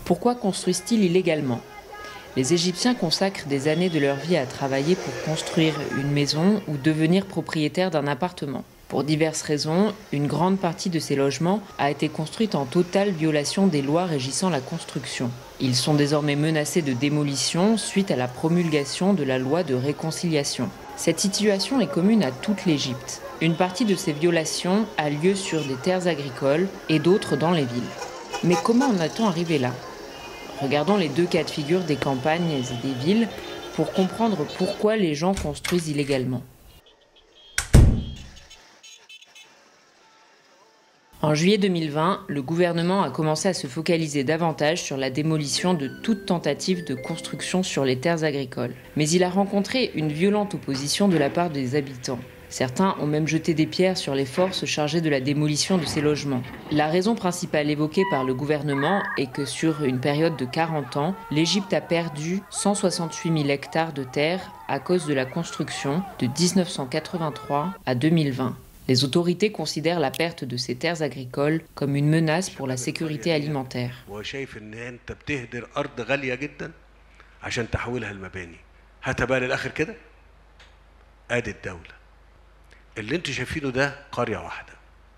Pourquoi construisent-ils illégalement ? Les Égyptiens consacrent des années de leur vie à travailler pour construire une maison ou devenir propriétaires d'un appartement. Pour diverses raisons, une grande partie de ces logements a été construite en totale violation des lois régissant la construction. Ils sont désormais menacés de démolition suite à la promulgation de la loi de réconciliation. Cette situation est commune à toute l'Égypte. Une partie de ces violations a lieu sur des terres agricoles et d'autres dans les villes. Mais comment en est-on arrivé là ? Regardons les deux cas de figure des campagnes et des villes pour comprendre pourquoi les gens construisent illégalement. En juillet 2020, le gouvernement a commencé à se focaliser davantage sur la démolition de toute tentative de construction sur les terres agricoles. Mais il a rencontré une violente opposition de la part des habitants. Certains ont même jeté des pierres sur les forces chargées de la démolition de ces logements. La raison principale évoquée par le gouvernement est que sur une période de 40 ans, l'Égypte a perdu 168 000 hectares de terre à cause de la construction de 1983 à 2020. Les autorités considèrent la perte de ces terres agricoles comme une menace pour la sécurité alimentaire. اللي انتوا شايفينه ده قريه واحده.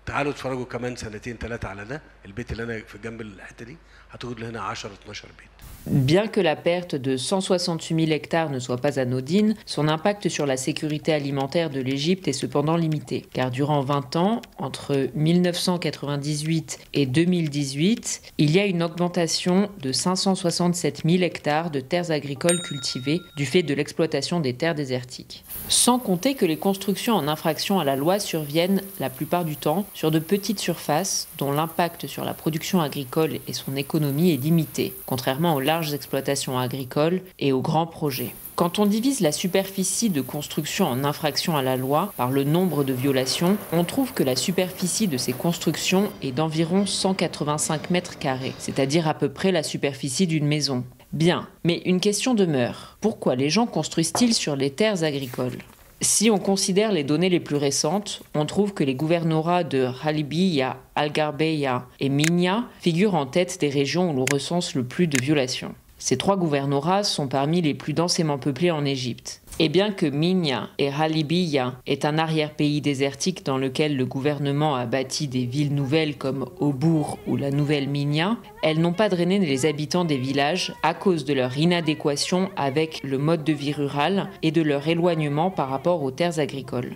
تعالوا اتفرجوا كمان سنتين ثلاثه على ده، البيت اللي انا في جنب الحته دي هتوجد هنا 10 12 بيت. Bien que la perte de 168 000 hectares ne soit pas anodine, son impact sur la sécurité alimentaire de l'Égypte est cependant limité. Car durant 20 ans, entre 1998 et 2018, il y a une augmentation de 567 000 hectares de terres agricoles cultivées du fait de l'exploitation des terres désertiques. Sans compter que les constructions en infraction à la loi surviennent la plupart du temps sur de petites surfaces dont l'impact sur la production agricole et son économie est limité, contrairement aux larges exploitations agricoles et aux grands projets. Quand on divise la superficie de construction en infraction à la loi par le nombre de violations, on trouve que la superficie de ces constructions est d'environ 185 mètres carrés, c'est-à-dire à peu près la superficie d'une maison. Bien, mais une question demeure. Pourquoi les gens construisent-ils sur les terres agricoles ? Si on considère les données les plus récentes, on trouve que les gouvernorats de Halibiya, Al-Garbeya et Minya figurent en tête des régions où l'on recense le plus de violations. Ces trois gouvernorats sont parmi les plus densément peuplés en Égypte. Et bien que Minya et Halibiya est un arrière-pays désertique dans lequel le gouvernement a bâti des villes nouvelles comme Aubour ou la nouvelle Minya, elles n'ont pas drainé les habitants des villages à cause de leur inadéquation avec le mode de vie rural et de leur éloignement par rapport aux terres agricoles.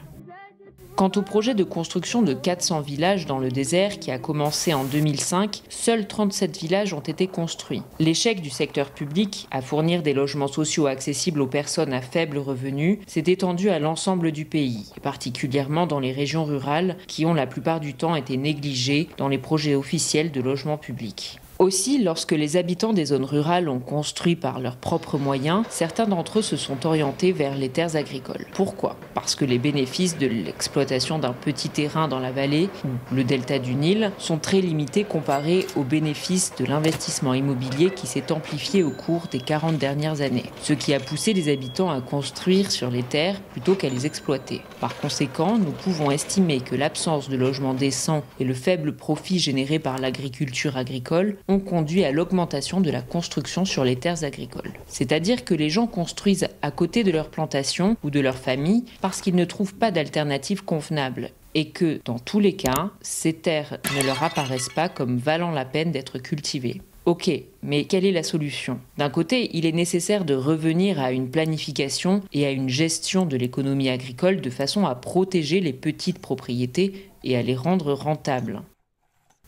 Quant au projet de construction de 400 villages dans le désert qui a commencé en 2005, seuls 37 villages ont été construits. L'échec du secteur public à fournir des logements sociaux accessibles aux personnes à faible revenu s'est étendu à l'ensemble du pays, particulièrement dans les régions rurales qui ont la plupart du temps été négligées dans les projets officiels de logement public. Aussi, lorsque les habitants des zones rurales ont construit par leurs propres moyens, certains d'entre eux se sont orientés vers les terres agricoles. Pourquoi ? Parce que les bénéfices de l'exploitation d'un petit terrain dans la vallée ou le delta du Nil sont très limités comparés aux bénéfices de l'investissement immobilier qui s'est amplifié au cours des 40 dernières années, ce qui a poussé les habitants à construire sur les terres plutôt qu'à les exploiter. Par conséquent, nous pouvons estimer que l'absence de logements décents et le faible profit généré par l'agriculture agricole ont conduit à l'augmentation de la construction sur les terres agricoles. C'est-à-dire que les gens construisent à côté de leur plantation ou de leur famille parce qu'ils ne trouvent pas d'alternative convenable et que, dans tous les cas, ces terres ne leur apparaissent pas comme valant la peine d'être cultivées. Ok, mais quelle est la solution ? D'un côté, il est nécessaire de revenir à une planification et à une gestion de l'économie agricole de façon à protéger les petites propriétés et à les rendre rentables.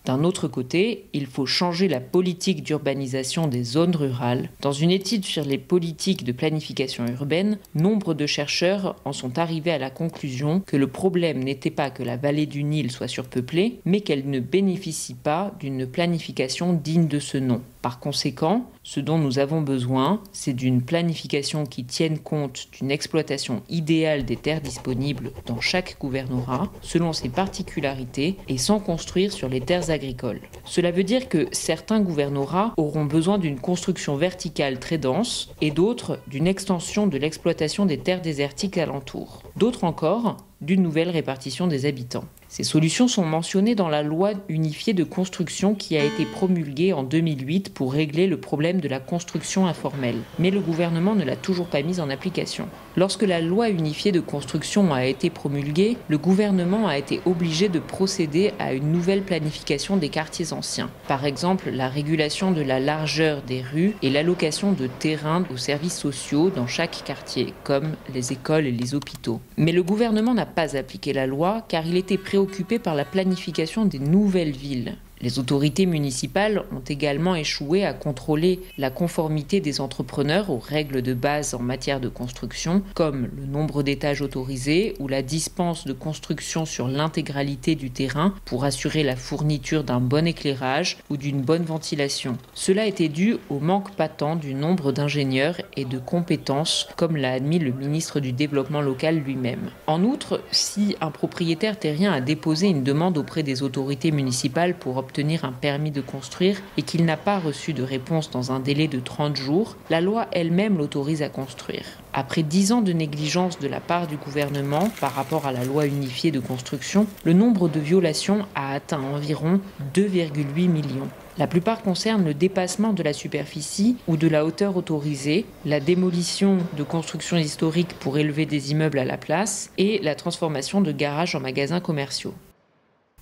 D'un autre côté, il faut changer la politique d'urbanisation des zones rurales. Dans une étude sur les politiques de planification urbaine, nombre de chercheurs en sont arrivés à la conclusion que le problème n'était pas que la vallée du Nil soit surpeuplée, mais qu'elle ne bénéficie pas d'une planification digne de ce nom. Par conséquent, ce dont nous avons besoin, c'est d'une planification qui tienne compte d'une exploitation idéale des terres disponibles dans chaque gouvernorat, selon ses particularités et sans construire sur les terres agricoles. Cela veut dire que certains gouvernorats auront besoin d'une construction verticale très dense et d'autres d'une extension de l'exploitation des terres désertiques alentour. D'autres encore d'une nouvelle répartition des habitants. Ces solutions sont mentionnées dans la loi unifiée de construction qui a été promulguée en 2008 pour régler le problème de la construction informelle. Mais le gouvernement ne l'a toujours pas mise en application. Lorsque la loi unifiée de construction a été promulguée, le gouvernement a été obligé de procéder à une nouvelle planification des quartiers anciens. Par exemple, la régulation de la largeur des rues et l'allocation de terrains aux services sociaux dans chaque quartier, comme les écoles et les hôpitaux. Mais le gouvernement n'a pas appliqué la loi car il était préoccupé par la planification des nouvelles villes. Les autorités municipales ont également échoué à contrôler la conformité des entrepreneurs aux règles de base en matière de construction, comme le nombre d'étages autorisés ou la dispense de construction sur l'intégralité du terrain pour assurer la fourniture d'un bon éclairage ou d'une bonne ventilation. Cela était dû au manque patent du nombre d'ingénieurs et de compétences, comme l'a admis le ministre du Développement local lui-même. En outre, si un propriétaire terrien a déposé une demande auprès des autorités municipales pour obtenir un permis de construire et qu'il n'a pas reçu de réponse dans un délai de 30 jours, la loi elle-même l'autorise à construire. Après 10 ans de négligence de la part du gouvernement par rapport à la loi unifiée de construction, le nombre de violations a atteint environ 2,8 millions. La plupart concernent le dépassement de la superficie ou de la hauteur autorisée, la démolition de constructions historiques pour élever des immeubles à la place et la transformation de garages en magasins commerciaux.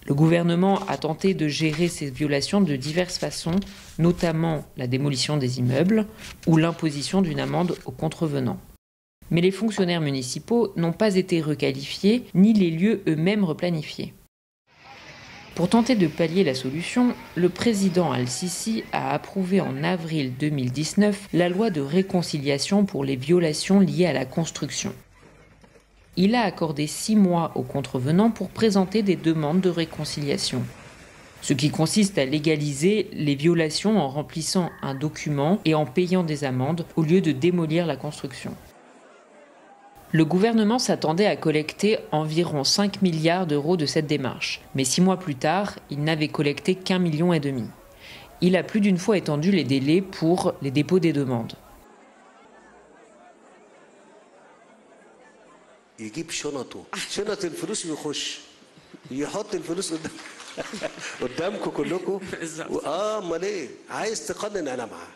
Le gouvernement a tenté de gérer ces violations de diverses façons, notamment la démolition des immeubles ou l'imposition d'une amende aux contrevenants. Mais les fonctionnaires municipaux n'ont pas été requalifiés, ni les lieux eux-mêmes replanifiés. Pour tenter de pallier la solution, le président Al-Sisi a approuvé en avril 2019 la loi de réconciliation pour les violations liées à la construction. Il a accordé 6 mois aux contrevenants pour présenter des demandes de réconciliation, ce qui consiste à légaliser les violations en remplissant un document et en payant des amendes au lieu de démolir la construction. Le gouvernement s'attendait à collecter environ 5 milliards d'euros de cette démarche, mais 6 mois plus tard, il n'avait collecté qu'1,5 million. Il a plus d'une fois étendu les délais pour les dépôts des demandes. يجيب شنطه شنط الفلوس ويخش يحط الفلوس قدامكم كلكم امال ايه عايز تقنن انا معاه.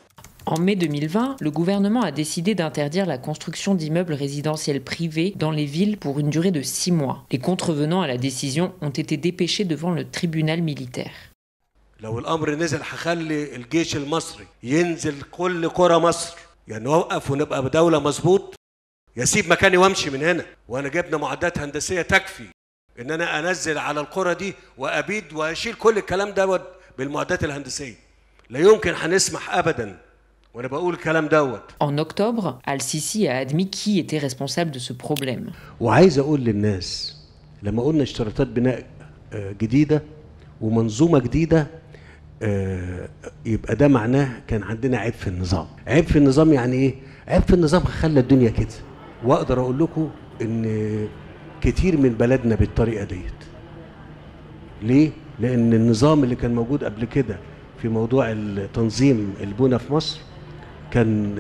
En mai 2020, le gouvernement a décidé d'interdire la construction d'immeubles résidentiels privés dans les villes pour une durée de 6 mois. Les contrevenants à la décision ont été dépêchés devant le tribunal militaire. لو الامر نزل هخلي الجيش المصري ينزل كل قرى مصر يعني نوقف ونبقى بدوله مظبوط يسيب مكاني وامشي من هنا وانا جبنا معدات هندسيه تكفي ان انا انزل على القرى دي وابيد واشيل كل الكلام دوت بالمعدات الهندسيه لا يمكن هنسمح ابدا وانا بقول الكلام دوت. En octobre, Al-Sisi a admis qui était responsable de ce problème. وعايز اقول للناس لما قلنا اشتراطات بناء جديده ومنظومه جديده يبقى ده معناه كان عندنا عيب في النظام. عيب في النظام يعني ايه؟ عيب في النظام خلى الدنيا كده. واقدر اقول لكم ان كتير من بلدنا بالطريقه ديت. ليه؟ لان النظام اللي كان موجود قبل كده في موضوع التنظيم البنى في مصر كان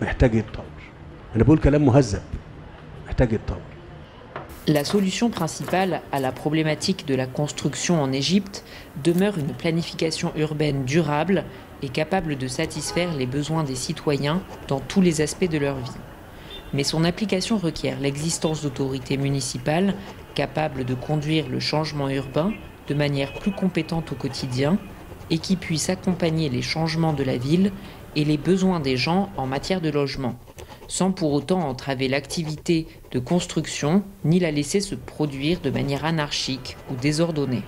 محتاج يتطور. انا بقول كلام مهذب محتاج يتطور. La solution principale à la problématique de la construction en Égypte demeure une planification urbaine durable et capable de satisfaire les besoins des citoyens dans tous les aspects de leur vie. Mais son application requiert l'existence d'autorités municipales capables de conduire le changement urbain de manière plus compétente au quotidien et qui puissent accompagner les changements de la ville et les besoins des gens en matière de logement, sans pour autant entraver l'activité de construction ni la laisser se produire de manière anarchique ou désordonnée.